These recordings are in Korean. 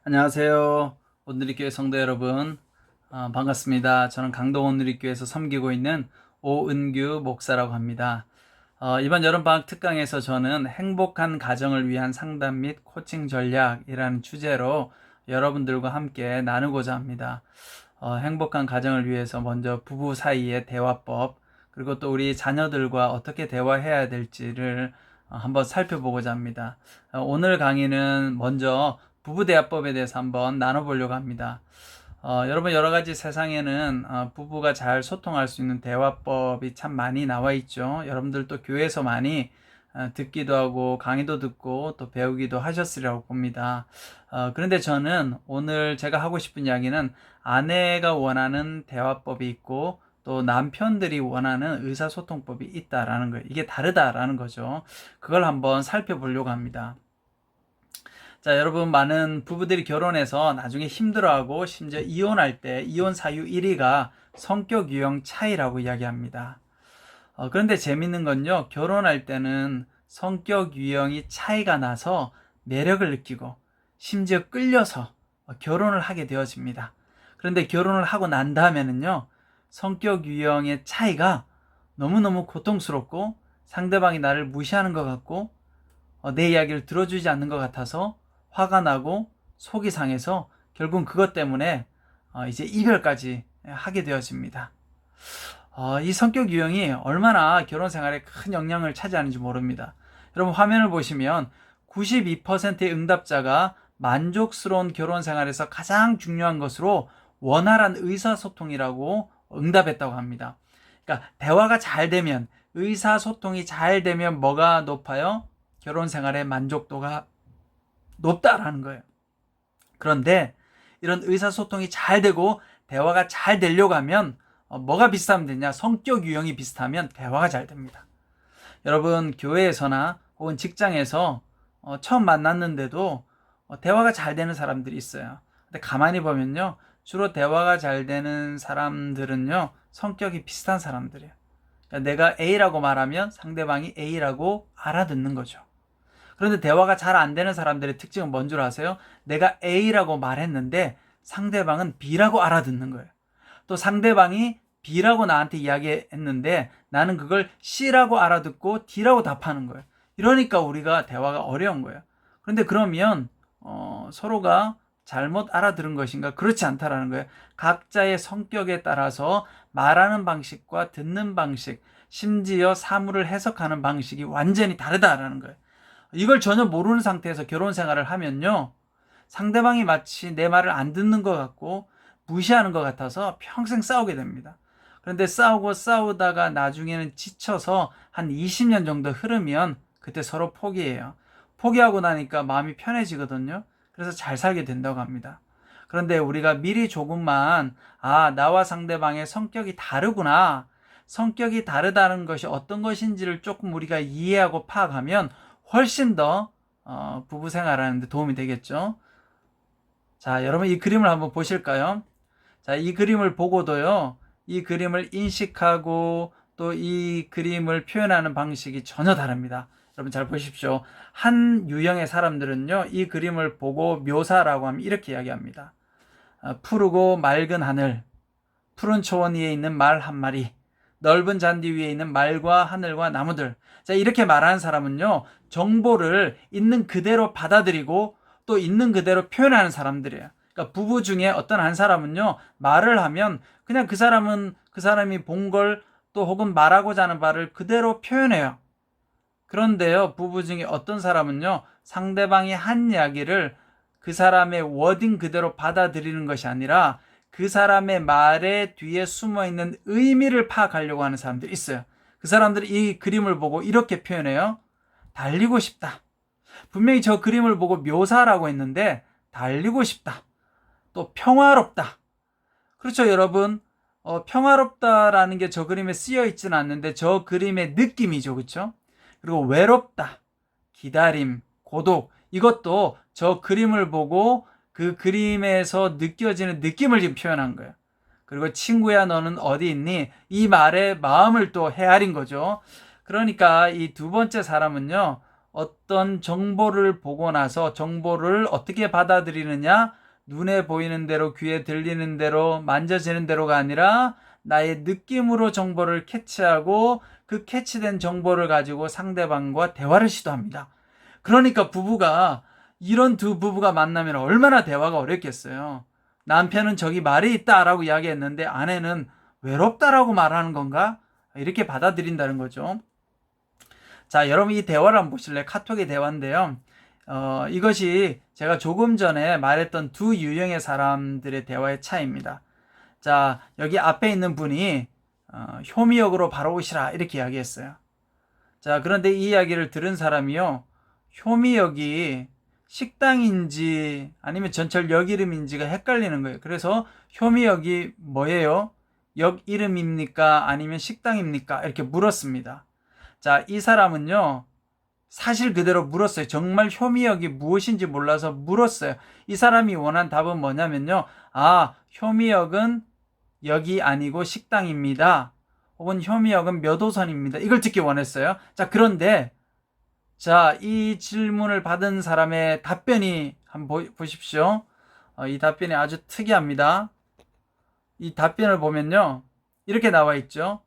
안녕하세요. 온누리교회 성도 여러분, 반갑습니다. 저는 강동 온누리교회에서 섬기고 있는 오은규 목사라고 합니다. 이번 여름방학 특강에서 저는 행복한 가정을 위한 상담 및 코칭 전략이라는 주제로 여러분들과 함께 나누고자 합니다. 행복한 가정을 위해서 먼저 부부 사이의 대화법, 그리고 또 우리 자녀들과 어떻게 대화해야 될지를 한번 살펴보고자 합니다. 오늘 강의는 먼저 부부대화법에 대해서 한번 나눠보려고 합니다. 여러분, 여러 가지 세상에는 부부가 잘 소통할 수 있는 대화법이 참 많이 나와 있죠. 여러분들도 교회에서 많이 듣기도 하고 강의도 듣고 또 배우기도 하셨으리라고 봅니다. 그런데 저는 오늘 제가 하고 싶은 이야기는 아내가 원하는 대화법이 있고 또 남편들이 원하는 의사소통법이 있다라는 거예요. 이게 다르다라는 거죠. 그걸 한번 살펴보려고 합니다. 자, 여러분, 많은 부부들이 결혼해서 나중에 힘들어하고 심지어 이혼할 때 이혼 사유 1위가 성격 유형 차이라고 이야기합니다. 그런데 재밌는 건요, 결혼할 때는 성격 유형이 차이가 나서 매력을 느끼고 심지어 끌려서 결혼을 하게 되어집니다. 그런데 결혼을 하고 난 다음에는요, 성격 유형의 차이가 너무너무 고통스럽고 상대방이 나를 무시하는 것 같고 내 이야기를 들어주지 않는 것 같아서 화가 나고 속이 상해서 결국 그것 때문에 이제 이별까지 하게 되어집니다. 이 성격 유형이 얼마나 결혼 생활에 큰 영향을 차지하는지 모릅니다. 여러분, 화면을 보시면 92%의 응답자가 만족스러운 결혼 생활에서 가장 중요한 것으로 원활한 의사소통이라고 응답했다고 합니다. 그러니까 대화가 잘 되면, 의사소통이 잘 되면 뭐가 높아요? 결혼 생활의 만족도가 높다라는 거예요. 그런데 이런 의사소통이 잘 되고 대화가 잘 되려고 하면 뭐가 비슷하면 되냐? 성격 유형이 비슷하면 대화가 잘 됩니다. 여러분, 교회에서나 혹은 직장에서 처음 만났는데도 대화가 잘 되는 사람들이 있어요. 근데 가만히 보면요, 주로 대화가 잘 되는 사람들은요, 성격이 비슷한 사람들이에요. 그러니까 내가 A라고 말하면 상대방이 A라고 알아듣는 거죠. 그런데 대화가 잘 안 되는 사람들의 특징은 뭔 줄 아세요? 내가 A라고 말했는데 상대방은 B라고 알아듣는 거예요. 또 상대방이 B라고 나한테 이야기했는데 나는 그걸 C라고 알아듣고 D라고 답하는 거예요. 이러니까 우리가 대화가 어려운 거예요. 그런데 그러면 서로가 잘못 알아들은 것인가? 그렇지 않다라는 거예요. 각자의 성격에 따라서 말하는 방식과 듣는 방식, 심지어 사물을 해석하는 방식이 완전히 다르다라는 거예요. 이걸 전혀 모르는 상태에서 결혼 생활을 하면요, 상대방이 마치 내 말을 안 듣는 것 같고 무시하는 것 같아서 평생 싸우게 됩니다. 그런데 싸우다가 나중에는 지쳐서 한 20년 정도 흐르면 그때 서로 포기해요. 포기하고 나니까 마음이 편해지거든요. 그래서 잘 살게 된다고 합니다. 그런데 우리가 미리 조금만 나와 상대방의 성격이 다르구나, 성격이 다르다는 것이 어떤 것인지를 조금 우리가 이해하고 파악하면 훨씬 더 부부 생활하는 데 도움이 되겠죠. 자, 여러분, 이 그림을 한번 보실까요? 자, 이 그림을 보고도요, 이 그림을 인식하고 또 이 그림을 표현하는 방식이 전혀 다릅니다. 여러분, 잘 보십시오. 한 유형의 사람들은요, 이 그림을 보고 묘사라고 하면 이렇게 이야기합니다. 푸르고 맑은 하늘, 푸른 초원 위에 있는 말 한 마리, 넓은 잔디 위에 있는 말과 하늘과 나무들. 자, 이렇게 말하는 사람은요, 정보를 있는 그대로 받아들이고 또 있는 그대로 표현하는 사람들이에요. 그러니까 부부 중에 어떤 한 사람은요, 말을 하면 그냥 그 사람이 본 걸 또 혹은 말하고자 하는 바를 그대로 표현해요. 그런데요, 부부 중에 어떤 사람은요, 상대방이 한 이야기를 그 사람의 워딩 그대로 받아들이는 것이 아니라 그 사람의 말에 뒤에 숨어있는 의미를 파악하려고 하는 사람들이 있어요. 그 사람들이 이 그림을 보고 이렇게 표현해요. 달리고 싶다. 분명히 저 그림을 보고 묘사라고 했는데 달리고 싶다. 또 평화롭다. 그렇죠, 여러분. 평화롭다라는 게 저 그림에 쓰여 있지는 않는데 저 그림의 느낌이죠. 그렇죠? 그리고 외롭다. 기다림, 고독. 이것도 저 그림을 보고 그 그림에서 느껴지는 느낌을 지금 표현한 거예요. 그리고 친구야 너는 어디 있니? 이 말에 마음을 또 헤아린 거죠. 그러니까 이 두 번째 사람은요, 어떤 정보를 보고 나서 정보를 어떻게 받아들이느냐, 눈에 보이는 대로, 귀에 들리는 대로, 만져지는 대로가 아니라 나의 느낌으로 정보를 캐치하고 그 캐치된 정보를 가지고 상대방과 대화를 시도합니다. 그러니까 이런 두 부부가 만나면 얼마나 대화가 어렵겠어요. 남편은 저기 말이 있다라고 이야기했는데 아내는 외롭다라고 말하는 건가? 이렇게 받아들인다는 거죠. 자, 여러분 이 대화를 한번 보실래요? 카톡의 대화인데요. 이것이 제가 조금 전에 말했던 두 유형의 사람들의 대화의 차이입니다. 자, 여기 앞에 있는 분이 효미역으로 바로 오시라 이렇게 이야기했어요. 자, 그런데 이 이야기를 들은 사람이요, 효미역이 식당인지 아니면 전철역 이름인지가 헷갈리는 거예요. 그래서 효미역이 뭐예요? 역 이름입니까? 아니면 식당입니까? 이렇게 물었습니다. 자, 이 사람은요, 사실 그대로 물었어요. 정말 효미역이 무엇인지 몰라서 물었어요. 이 사람이 원한 답은 뭐냐면요, 효미역은 역이 아니고 식당입니다. 혹은 효미역은 몇 호선입니다. 이걸 듣기 원했어요. 자, 그런데 자, 이 질문을 받은 사람의 답변이 한번 보십시오. 이 답변이 아주 특이합니다. 이 답변을 보면요, 이렇게 나와 있죠.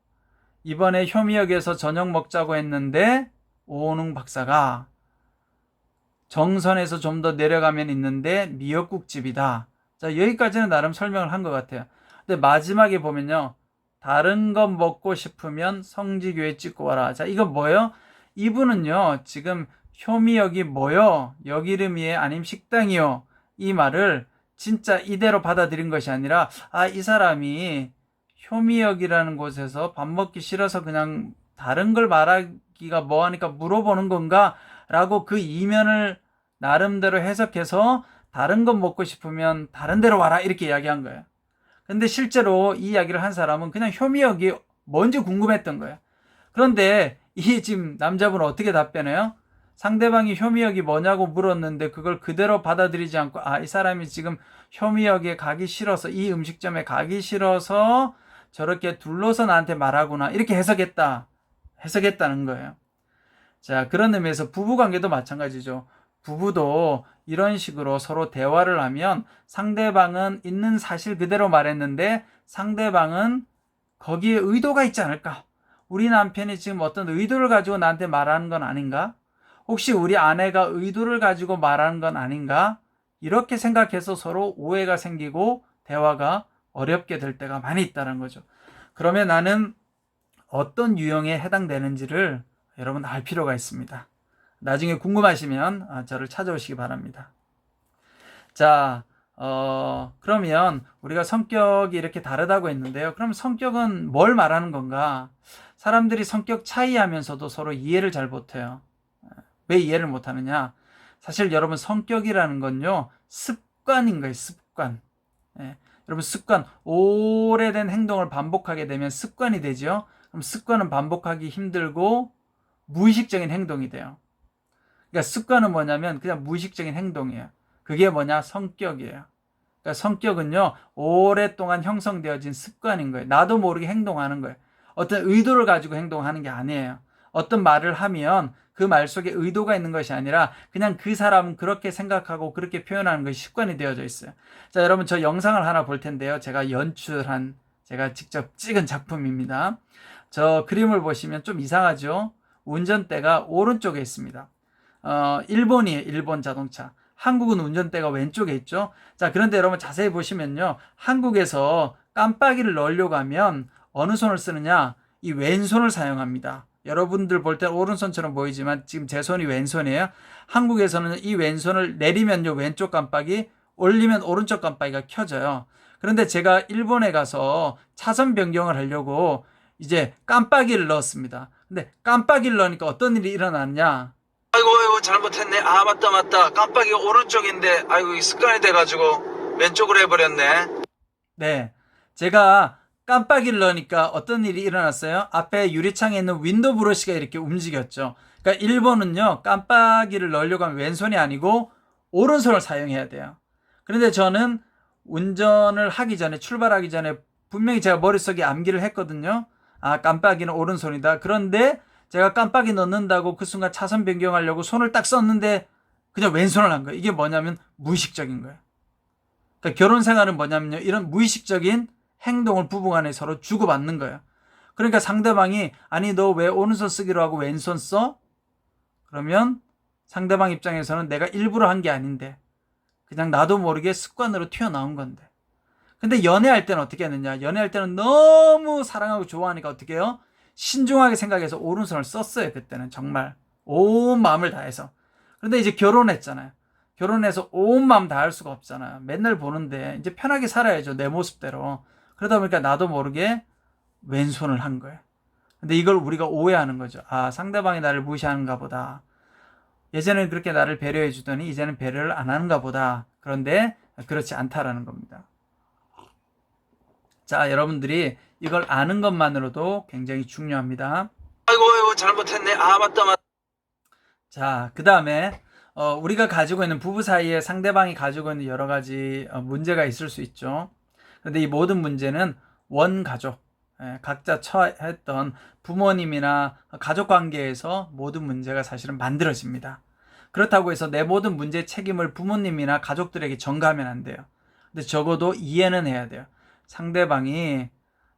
이번에 효미역에서 저녁 먹자고 했는데 오은웅 박사가 정선에서 좀 더 내려가면 있는데 미역국집이다. 자, 여기까지는 나름 설명을 한 것 같아요. 근데 마지막에 보면요, 다른 거 먹고 싶으면 성지교회 찍고 와라. 자, 이거 뭐예요? 이분은요, 지금 효미역이 뭐요? 역 이름이에요? 아니면 식당이요? 이 말을 진짜 이대로 받아들인 것이 아니라, 이 사람이 효미역이라는 곳에서 밥 먹기 싫어서 그냥 다른 걸 말하기가 뭐하니까 물어보는 건가? 라고 그 이면을 나름대로 해석해서 다른 거 먹고 싶으면 다른 데로 와라 이렇게 이야기한 거예요. 근데 실제로 이 이야기를 한 사람은 그냥 효미역이 뭔지 궁금했던 거예요. 그런데 이 지금 남자분은 어떻게 답변해요? 상대방이 효미역이 뭐냐고 물었는데 그걸 그대로 받아들이지 않고 이 사람이 지금 효미역에 가기 싫어서, 이 음식점에 가기 싫어서 저렇게 둘러서 나한테 말하구나 이렇게 해석했다는 거예요. 자, 그런 의미에서 부부관계도 마찬가지죠. 부부도 이런 식으로 서로 대화를 하면 상대방은 있는 사실 그대로 말했는데 상대방은 거기에 의도가 있지 않을까? 우리 남편이 지금 어떤 의도를 가지고 나한테 말하는 건 아닌가? 혹시 우리 아내가 의도를 가지고 말하는 건 아닌가? 이렇게 생각해서 서로 오해가 생기고 대화가 어렵게 될 때가 많이 있다는 거죠. 그러면 나는 어떤 유형에 해당되는지를 여러분 알 필요가 있습니다. 나중에 궁금하시면 저를 찾아오시기 바랍니다. 자, 그러면 우리가 성격이 이렇게 다르다고 했는데요. 그럼 성격은 뭘 말하는 건가? 사람들이 성격 차이하면서도 서로 이해를 잘 못해요. 왜 이해를 못하느냐? 사실 여러분 성격이라는 건요, 습관인 거예요. 습관. 여러분 습관, 오래된 행동을 반복하게 되면 습관이 되죠. 그럼 습관은 반복하기 힘들고 무의식적인 행동이 돼요. 그러니까 습관은 뭐냐면 그냥 무의식적인 행동이에요. 그게 뭐냐? 성격이에요. 그러니까 성격은요, 오랫동안 형성되어진 습관인 거예요. 나도 모르게 행동하는 거예요. 어떤 의도를 가지고 행동하는 게 아니에요. 어떤 말을 하면 그 말 속에 의도가 있는 것이 아니라 그냥 그 사람은 그렇게 생각하고 그렇게 표현하는 것이 습관이 되어져 있어요. 자, 여러분 저 영상을 하나 볼 텐데요. 제가 직접 찍은 작품입니다. 저 그림을 보시면 좀 이상하죠? 운전대가 오른쪽에 있습니다. 일본이에요. 일본 자동차. 한국은 운전대가 왼쪽에 있죠. 자, 그런데 여러분 자세히 보시면요, 한국에서 깜빡이를 넣으려고 하면 어느 손을 쓰느냐? 이 왼손을 사용합니다. 여러분들 볼 때 오른손처럼 보이지만 지금 제 손이 왼손이에요. 한국에서는 이 왼손을 내리면요, 왼쪽 깜빡이, 올리면 오른쪽 깜빡이가 켜져요. 그런데 제가 일본에 가서 차선 변경을 하려고 이제 깜빡이를 넣었습니다. 근데 깜빡이를 넣으니까 어떤 일이 일어났냐? 아이고 잘못했네. 맞다. 깜빡이가 오른쪽인데 아이고 습관이 돼가지고 왼쪽으로 해버렸네. 네, 제가 깜빡이를 넣으니까 어떤 일이 일어났어요? 앞에 유리창에 있는 윈도우 브러쉬가 이렇게 움직였죠. 그러니까 일본은요, 깜빡이를 넣으려고 하면 왼손이 아니고 오른손을 사용해야 돼요. 그런데 저는 운전을 하기 전에, 출발하기 전에 분명히 제가 머릿속에 암기를 했거든요. 깜빡이는 오른손이다. 그런데 제가 깜빡이 넣는다고 그 순간 차선 변경하려고 손을 딱 썼는데 그냥 왼손을 한 거예요. 이게 뭐냐면 무의식적인 거예요. 그러니까 결혼 생활은 뭐냐면요. 이런 무의식적인 행동을 부부간에 서로 주고받는 거예요. 그러니까 상대방이 아니 너 왜 오른손 쓰기로 하고 왼손 써? 그러면 상대방 입장에서는 내가 일부러 한 게 아닌데 그냥 나도 모르게 습관으로 튀어나온 건데. 근데 연애할 때는 어떻게 했느냐? 연애할 때는 너무 사랑하고 좋아하니까 어떻게 해요? 신중하게 생각해서 오른손을 썼어요. 그때는 정말 온 마음을 다해서. 그런데 이제 결혼했잖아요. 결혼해서 온 마음 다할 수가 없잖아요. 맨날 보는데 이제 편하게 살아야죠. 내 모습대로. 그러다 보니까 나도 모르게 왼손을 한 거예요. 근데 이걸 우리가 오해하는 거죠. 아, 상대방이 나를 무시하는가 보다. 예전에는 그렇게 나를 배려해 주더니 이제는 배려를 안 하는가 보다. 그런데 그렇지 않다라는 겁니다. 자, 여러분들이 이걸 아는 것만으로도 굉장히 중요합니다. 아이고 잘못했네. 아, 맞다. 자, 그 다음에 우리가 가지고 있는 부부 사이에 상대방이 가지고 있는 여러 가지 문제가 있을 수 있죠. 그런데 이 모든 문제는 원가족, 각자 처했던 부모님이나 가족 관계에서 모든 문제가 사실은 만들어집니다. 그렇다고 해서 내 모든 문제의 책임을 부모님이나 가족들에게 전가하면 안 돼요. 근데 적어도 이해는 해야 돼요. 상대방이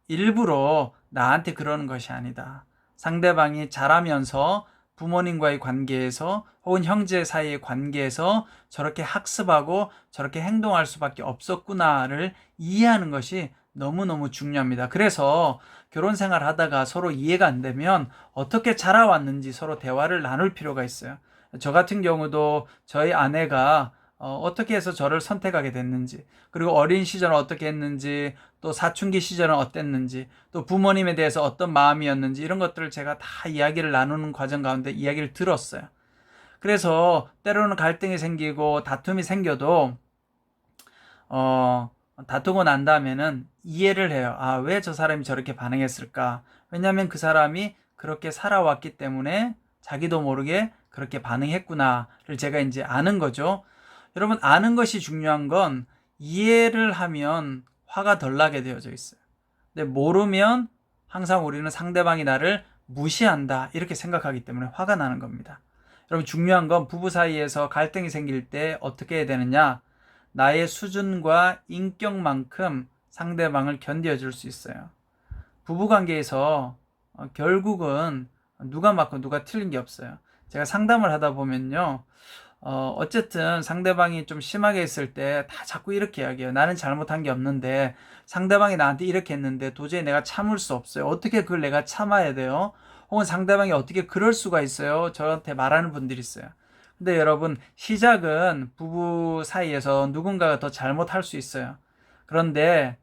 일부러 나한테 그러는 것이 아니다. 상대방이 자라면서 부모님과의 관계에서 혹은 형제 사이의 관계에서 저렇게 학습하고 저렇게 행동할 수밖에 없었구나를 이해하는 것이 너무너무 중요합니다. 그래서 결혼 생활 하다가 서로 이해가 안 되면 어떻게 자라왔는지 서로 대화를 나눌 필요가 있어요. 저 같은 경우도 저희 아내가 어떻게 해서 저를 선택하게 됐는지, 그리고 어린 시절은 어떻게 했는지, 또 사춘기 시절은 어땠는지, 또 부모님에 대해서 어떤 마음이었는지 이런 것들을 제가 다 이야기를 나누는 과정 가운데 이야기를 들었어요. 그래서 때로는 갈등이 생기고 다툼이 생겨도 다투고 난 다음에는 이해를 해요. 아, 왜 저 사람이 저렇게 반응했을까? 왜냐하면 그 사람이 그렇게 살아왔기 때문에 자기도 모르게 그렇게 반응했구나를 제가 이제 아는 거죠. 여러분, 아는 것이 중요한 건 이해를 하면 화가 덜 나게 되어져 있어요. 근데 모르면 항상 우리는 상대방이 나를 무시한다 이렇게 생각하기 때문에 화가 나는 겁니다. 여러분, 중요한 건 부부 사이에서 갈등이 생길 때 어떻게 해야 되느냐? 나의 수준과 인격만큼 상대방을 견뎌줄 수 있어요. 부부관계에서 결국은 누가 맞고 누가 틀린 게 없어요. 제가 상담을 하다 보면요. 어쨌든 상대방이 좀 심하게 했을 때 다 자꾸 이렇게 이야기해요. 나는 잘못한 게 없는데 상대방이 나한테 이렇게 했는데 도저히 내가 참을 수 없어요. 어떻게 그걸 내가 참아야 돼요? 혹은 상대방이 어떻게 그럴 수가 있어요? 저한테 말하는 분들이 있어요. 근데 여러분, 시작은 부부 사이에서 누군가가 더 잘못할 수 있어요. 그런데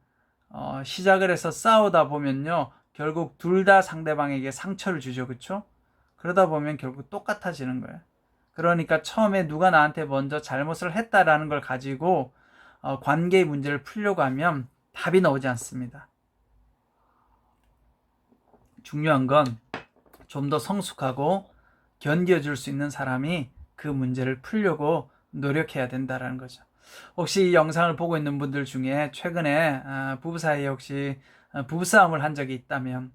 시작을 해서 싸우다 보면요, 결국 둘 다 상대방에게 상처를 주죠. 그렇죠? 그러다 보면 결국 똑같아지는 거예요. 그러니까 처음에 누가 나한테 먼저 잘못을 했다라는 걸 가지고 관계의 문제를 풀려고 하면 답이 나오지 않습니다. 중요한 건 좀 더 성숙하고 견뎌줄 수 있는 사람이 그 문제를 풀려고 노력해야 된다는 거죠. 혹시 이 영상을 보고 있는 분들 중에 최근에 부부 사이에 혹시 부부싸움을 한 적이 있다면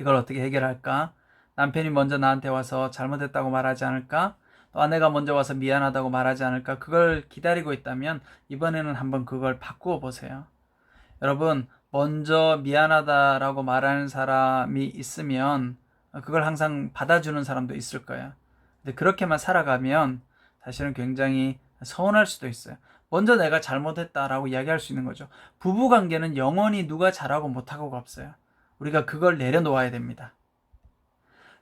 이걸 어떻게 해결할까? 남편이 먼저 나한테 와서 잘못했다고 말하지 않을까? 또 아내가 먼저 와서 미안하다고 말하지 않을까? 그걸 기다리고 있다면 이번에는 한번 그걸 바꾸어 보세요. 여러분, 먼저 미안하다라고 말하는 사람이 있으면 그걸 항상 받아주는 사람도 있을 거예요. 근데 그렇게만 살아가면 사실은 굉장히 서운할 수도 있어요. 먼저 내가 잘못했다라고 이야기할 수 있는 거죠. 부부관계는 영원히 누가 잘하고 못하고가 없어요. 우리가 그걸 내려놓아야 됩니다.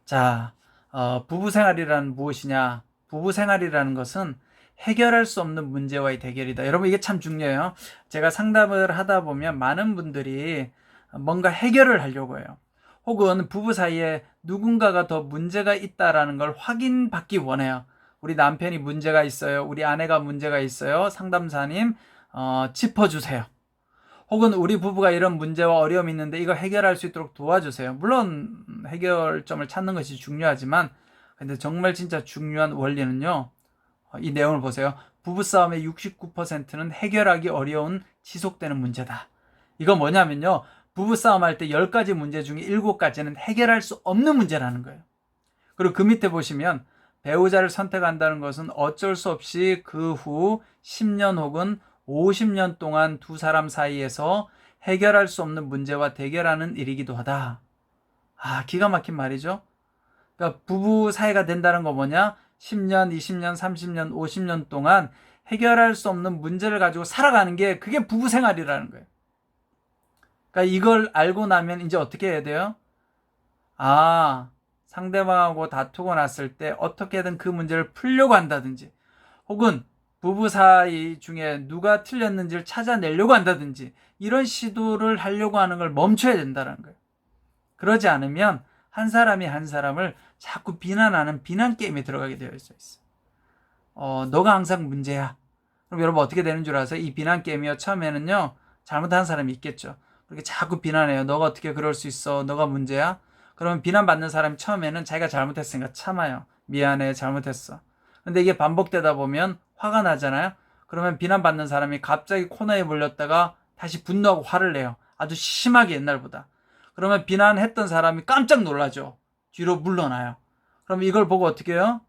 자, 부부생활이란 무엇이냐? 부부생활이라는 것은 해결할 수 없는 문제와의 대결이다. 여러분, 이게 참 중요해요. 제가 상담을 하다 보면 많은 분들이 뭔가 해결을 하려고 해요. 혹은 부부 사이에 누군가가 더 문제가 있다라는 걸 확인받기 원해요. 우리 남편이 문제가 있어요. 우리 아내가 문제가 있어요. 상담사님, 짚어주세요. 혹은 우리 부부가 이런 문제와 어려움이 있는데 이거 해결할 수 있도록 도와주세요. 물론 해결점을 찾는 것이 중요하지만 근데 정말 진짜 중요한 원리는요. 이 내용을 보세요. 부부싸움의 69%는 해결하기 어려운 지속되는 문제다. 이거 뭐냐면요. 부부싸움 할 때 10가지 문제 중에 7가지는 해결할 수 없는 문제라는 거예요. 그리고 그 밑에 보시면 배우자를 선택한다는 것은 어쩔 수 없이 그 후 10년 혹은 50년 동안 두 사람 사이에서 해결할 수 없는 문제와 대결하는 일이기도 하다. 기가 막힌 말이죠. 그러니까 부부 사이가 된다는 거 뭐냐? 10년, 20년, 30년, 50년 동안 해결할 수 없는 문제를 가지고 살아가는 게 그게 부부 생활이라는 거예요. 그러니까 이걸 알고 나면 이제 어떻게 해야 돼요? 상대방하고 다투고 났을 때 어떻게든 그 문제를 풀려고 한다든지, 혹은 부부 사이 중에 누가 틀렸는지를 찾아내려고 한다든지, 이런 시도를 하려고 하는 걸 멈춰야 된다는 거예요. 그러지 않으면 한 사람이 한 사람을 자꾸 비난하는 비난 게임에 들어가게 되어 있어. 너가 항상 문제야. 그럼 여러분 어떻게 되는 줄 아세요? 이 비난 게임이요. 처음에는요, 잘못한 사람이 있겠죠. 그렇게 자꾸 비난해요. 너가 어떻게 그럴 수 있어? 너가 문제야? 그러면 비난받는 사람이 처음에는 자기가 잘못했으니까 참아요. 미안해, 잘못했어. 근데 이게 반복되다 보면 화가 나잖아요. 그러면 비난받는 사람이 갑자기 코너에 몰렸다가 다시 분노하고 화를 내요. 아주 심하게 옛날보다. 그러면 비난했던 사람이 깜짝 놀라죠. 뒤로 물러나요. 그럼 이걸 보고 어떻게 해요?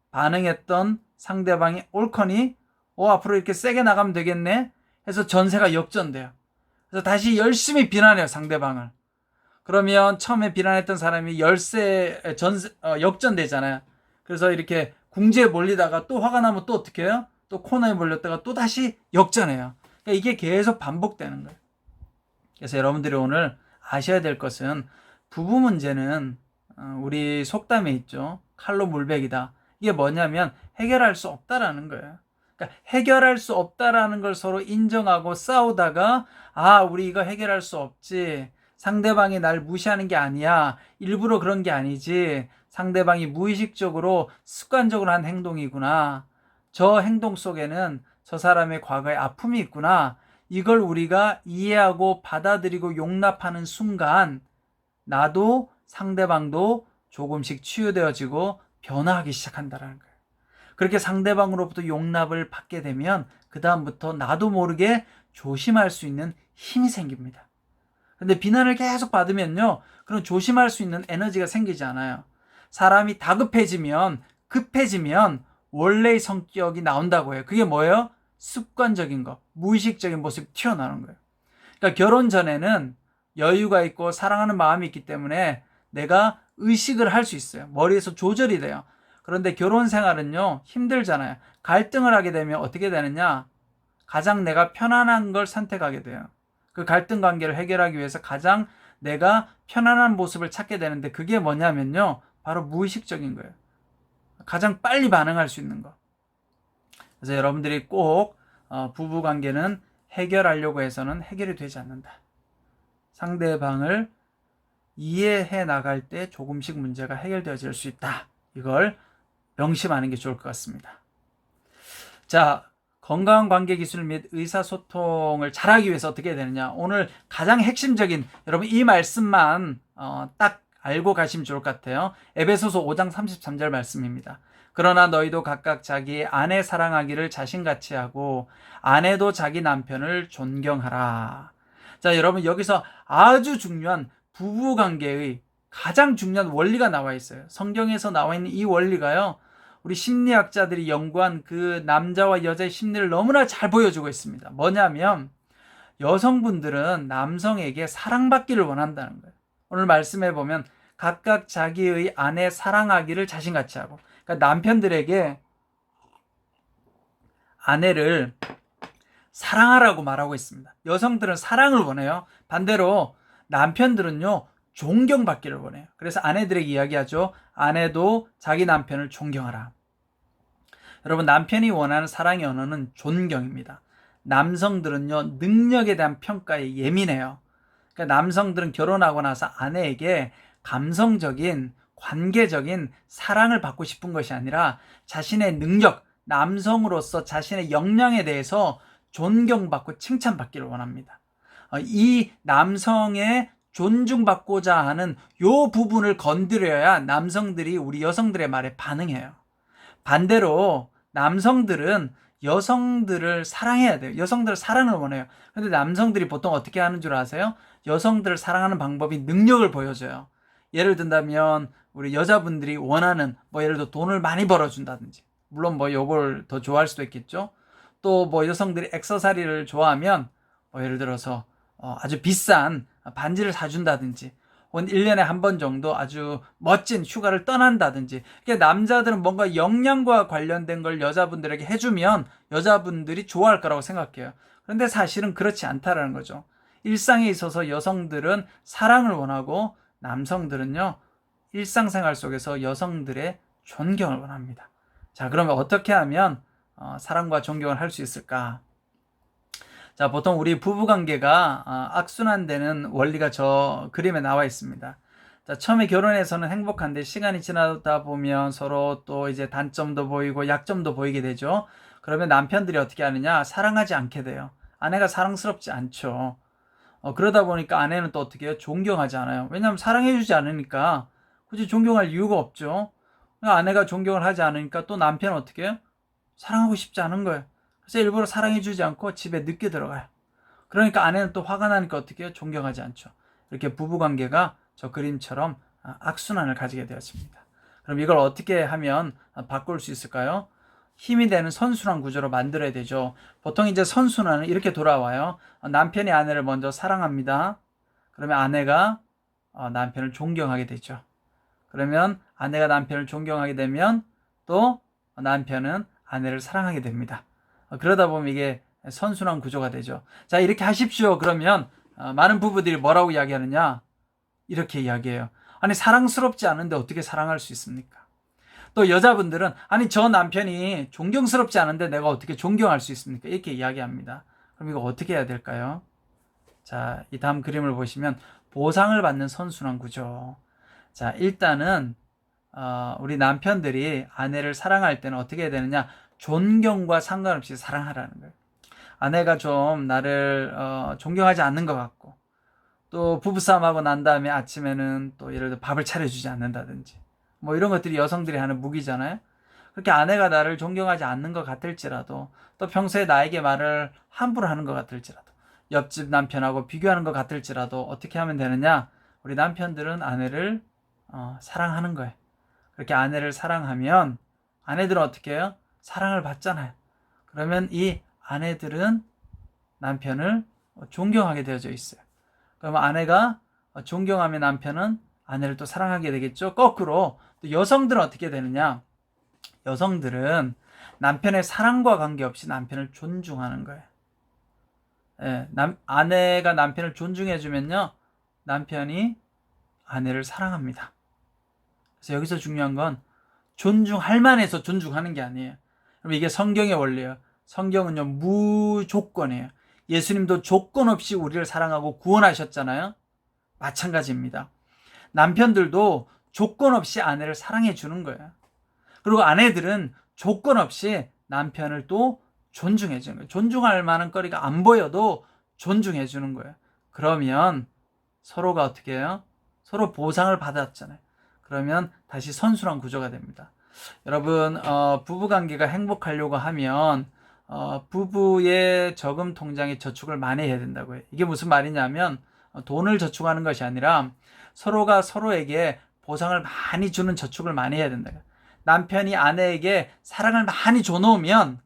반응했던 상대방이 옳거니 앞으로 이렇게 세게 나가면 되겠네 해서 전세가 역전돼요. 그래서 다시 열심히 비난해요, 상대방을. 그러면 처음에 비난했던 사람이 역전되잖아요. 그래서 이렇게 궁지에 몰리다가 또 화가 나면 또 어떻게 해요? 또 코너에 몰렸다가 또 다시 역전해요. 그러니까 이게 계속 반복되는 거예요. 그래서 여러분들이 오늘 아셔야 될 것은, 부부 문제는 우리 속담에 있죠. 칼로 물베기다. 이게 뭐냐면 해결할 수 없다라는 거예요. 그러니까 해결할 수 없다라는 걸 서로 인정하고 싸우다가 우리 이거 해결할 수 없지. 상대방이 날 무시하는 게 아니야. 일부러 그런 게 아니지. 상대방이 무의식적으로 습관적으로 한 행동이구나. 저 행동 속에는 저 사람의 과거의 아픔이 있구나. 이걸 우리가 이해하고 받아들이고 용납하는 순간 나도 상대방도 조금씩 치유되어지고 변화하기 시작한다는 거예요. 그렇게 상대방으로부터 용납을 받게 되면 그 다음부터 나도 모르게 조심할 수 있는 힘이 생깁니다. 근데 비난을 계속 받으면요, 그런 조심할 수 있는 에너지가 생기지 않아요. 사람이 다급해지면, 급해지면 원래의 성격이 나온다고 해요. 그게 뭐예요? 습관적인 거, 무의식적인 모습이 튀어나오는 거예요. 그러니까 결혼 전에는 여유가 있고 사랑하는 마음이 있기 때문에 내가 의식을 할 수 있어요. 머리에서 조절이 돼요. 그런데 결혼 생활은요, 힘들잖아요. 갈등을 하게 되면 어떻게 되느냐? 가장 내가 편안한 걸 선택하게 돼요. 그 갈등 관계를 해결하기 위해서 가장 내가 편안한 모습을 찾게 되는데, 그게 뭐냐면요, 바로 무의식적인 거예요. 가장 빨리 반응할 수 있는 거. 그래서 여러분들이 꼭 부부 관계는 해결하려고 해서는 해결이 되지 않는다. 상대방을 이해해 나갈 때 조금씩 문제가 해결되어질 수 있다. 이걸 명심하는 게 좋을 것 같습니다. 자, 건강한 관계 기술 및 의사소통을 잘하기 위해서 어떻게 해야 되느냐. 오늘 가장 핵심적인, 여러분 이 말씀만 딱 알고 가시면 좋을 것 같아요. 에베소서 5장 33절 말씀입니다. 그러나 너희도 각각 자기 아내 사랑하기를 자신같이 하고 아내도 자기 남편을 존경하라. 자, 여러분 여기서 아주 중요한 부부관계의 가장 중요한 원리가 나와 있어요. 성경에서 나와 있는 이 원리가요, 우리 심리학자들이 연구한 그 남자와 여자의 심리를 너무나 잘 보여주고 있습니다. 뭐냐면 여성분들은 남성에게 사랑받기를 원한다는 거예요. 오늘 말씀해 보면 각각 자기의 아내 사랑하기를 자신같이 하고, 그러니까 남편들에게 아내를 사랑하라고 말하고 있습니다. 여성들은 사랑을 원해요. 반대로 남편들은요, 존경받기를 원해요. 그래서 아내들에게 이야기하죠. 아내도 자기 남편을 존경하라. 여러분, 남편이 원하는 사랑의 언어는 존경입니다. 남성들은요, 능력에 대한 평가에 예민해요. 그러니까 남성들은 결혼하고 나서 아내에게 감성적인, 관계적인 사랑을 받고 싶은 것이 아니라 자신의 능력, 남성으로서 자신의 역량에 대해서 존경받고 칭찬받기를 원합니다. 이 남성의 존중받고자 하는 요 부분을 건드려야 남성들이 우리 여성들의 말에 반응해요. 반대로 남성들은 여성들을 사랑해야 돼요. 여성들은 사랑을 원해요. 근데 남성들이 보통 어떻게 하는 줄 아세요? 여성들을 사랑하는 방법이 능력을 보여줘요. 예를 든다면 우리 여자분들이 원하는 뭐 예를 들어 돈을 많이 벌어준다든지, 물론 뭐 요걸 더 좋아할 수도 있겠죠. 또 뭐 여성들이 액세서리를 좋아하면 뭐 예를 들어서 아주 비싼 반지를 사준다든지, 혹은 1년에 한 번 정도 아주 멋진 휴가를 떠난다든지, 그러니까 남자들은 뭔가 역량과 관련된 걸 여자분들에게 해주면 여자분들이 좋아할 거라고 생각해요. 그런데 사실은 그렇지 않다라는 거죠. 일상에 있어서 여성들은 사랑을 원하고 남성들은요, 일상생활 속에서 여성들의 존경을 원합니다. 자, 그러면 어떻게 하면 사랑과 존경을 할 수 있을까? 자, 보통 우리 부부관계가 악순환되는 원리가 저 그림에 나와 있습니다. 자, 처음에 결혼해서는 행복한데 시간이 지나다 보면 서로 또 이제 단점도 보이고 약점도 보이게 되죠. 그러면 남편들이 어떻게 하느냐? 사랑하지 않게 돼요. 아내가 사랑스럽지 않죠. 그러다 보니까 아내는 또 어떻게 해요? 존경하지 않아요. 왜냐하면 사랑해주지 않으니까 굳이 존경할 이유가 없죠. 그러니까 아내가 존경을 하지 않으니까 또 남편은 어떻게 해요? 사랑하고 싶지 않은 거예요. 그래서 일부러 사랑해주지 않고 집에 늦게 들어가요. 그러니까 아내는 또 화가 나니까 어떻게 해요? 존경하지 않죠. 이렇게 부부관계가 저 그림처럼 악순환을 가지게 되었습니다. 그럼 이걸 어떻게 하면 바꿀 수 있을까요? 힘이 되는 선순환 구조로 만들어야 되죠. 보통 이제 선순환은 이렇게 돌아와요. 남편이 아내를 먼저 사랑합니다. 그러면 아내가 남편을 존경하게 되죠. 그러면 아내가 남편을 존경하게 되면 또 남편은 아내를 사랑하게 됩니다. 그러다 보면 이게 선순환 구조가 되죠. 자, 이렇게 하십시오. 그러면 많은 부부들이 뭐라고 이야기하느냐? 이렇게 이야기해요. 아니, 사랑스럽지 않은데 어떻게 사랑할 수 있습니까? 또 여자분들은 아니, 저 남편이 존경스럽지 않은데 내가 어떻게 존경할 수 있습니까? 이렇게 이야기합니다. 그럼 이거 어떻게 해야 될까요? 자, 이 다음 그림을 보시면 보상을 받는 선순환 구조. 자, 일단은 우리 남편들이 아내를 사랑할 때는 어떻게 해야 되느냐? 존경과 상관없이 사랑하라는 거예요. 아내가 좀 나를 존경하지 않는 것 같고, 또 부부싸움하고 난 다음에 아침에는 또 예를 들어 밥을 차려주지 않는다든지, 뭐 이런 것들이 여성들이 하는 무기잖아요. 그렇게 아내가 나를 존경하지 않는 것 같을지라도, 또 평소에 나에게 말을 함부로 하는 것 같을지라도, 옆집 남편하고 비교하는 것 같을지라도 어떻게 하면 되느냐? 우리 남편들은 아내를 사랑하는 거예요. 그렇게 아내를 사랑하면 아내들은 어떻게 해요? 사랑을 받잖아요. 그러면 이 아내들은 남편을 존경하게 되어져 있어요. 그러면 아내가 존경하면 남편은 아내를 또 사랑하게 되겠죠. 거꾸로 또 여성들은 어떻게 되느냐? 여성들은 남편의 사랑과 관계없이 남편을 존중하는 거예요. 예, 아내가 남편을 존중해주면요, 남편이 아내를 사랑합니다. 그래서 여기서 중요한 건 존중할 만해서 존중하는 게 아니에요. 그럼 이게 성경의 원리예요. 성경은요, 무조건이에요. 예수님도 조건 없이 우리를 사랑하고 구원하셨잖아요. 마찬가지입니다. 남편들도 조건 없이 아내를 사랑해 주는 거예요. 그리고 아내들은 조건 없이 남편을 또 존중해 주는 거예요. 존중할 만한 거리가 안 보여도 존중해 주는 거예요. 그러면 서로가 어떻게 해요? 서로 보상을 받았잖아요. 그러면 다시 선순환 구조가 됩니다. 여러분, 부부관계가 행복하려고 하면 부부의 저금 통장에 저축을 많이 해야 된다고요. 이게 무슨 말이냐면 돈을 저축하는 것이 아니라 서로가 서로에게 보상을 많이 주는 저축을 많이 해야 된다. 남편이 아내에게 사랑을 많이 줘놓으면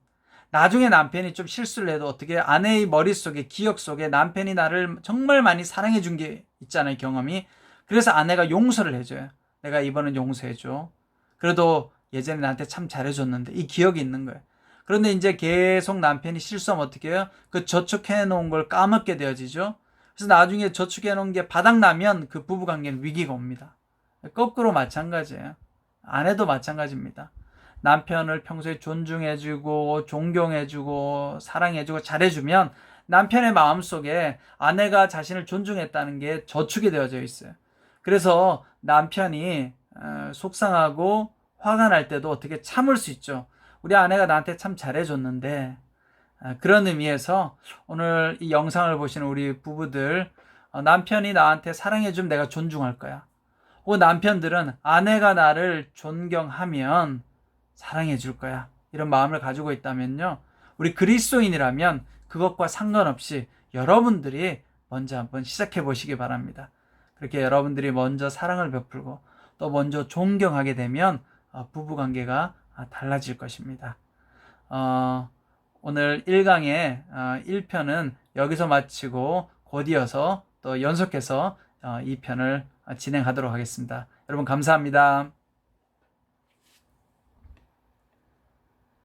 나중에 남편이 좀 실수를 해도 어떻게 아내의 머릿속에, 기억 속에 남편이 나를 정말 많이 사랑해 준 게 있잖아요, 경험이. 그래서 아내가 용서를 해줘요. 내가 이번엔 용서해줘. 그래도 예전에 나한테 참 잘해줬는데, 이 기억이 있는 거예요. 그런데 이제 계속 남편이 실수하면 어떻게 해요? 그 저축해 놓은 걸 까먹게 되어지죠. 그래서 나중에 저축해 놓은 게 바닥나면 그 부부관계는 위기가 옵니다. 거꾸로 마찬가지예요. 아내도 마찬가지입니다. 남편을 평소에 존중해주고 존경해주고 사랑해주고 잘해주면 남편의 마음속에 아내가 자신을 존중했다는 게 저축이 되어져 있어요. 그래서 남편이 속상하고 화가 날 때도 어떻게 참을 수 있죠. 우리 아내가 나한테 참 잘해줬는데, 그런 의미에서 오늘 이 영상을 보시는 우리 부부들, 남편이 나한테 사랑해주면 내가 존중할 거야. 혹은 남편들은 아내가 나를 존경하면 사랑해 줄 거야. 이런 마음을 가지고 있다면요, 우리 그리스도인이라면 그것과 상관없이 여러분들이 먼저 한번 시작해 보시기 바랍니다. 그렇게 여러분들이 먼저 사랑을 베풀고 또 먼저 존경하게 되면 부부 관계가 달라질 것입니다. 오늘 1강의 1편은 여기서 마치고 곧 이어서 또 연속해서 2편을 진행하도록 하겠습니다. 여러분 감사합니다.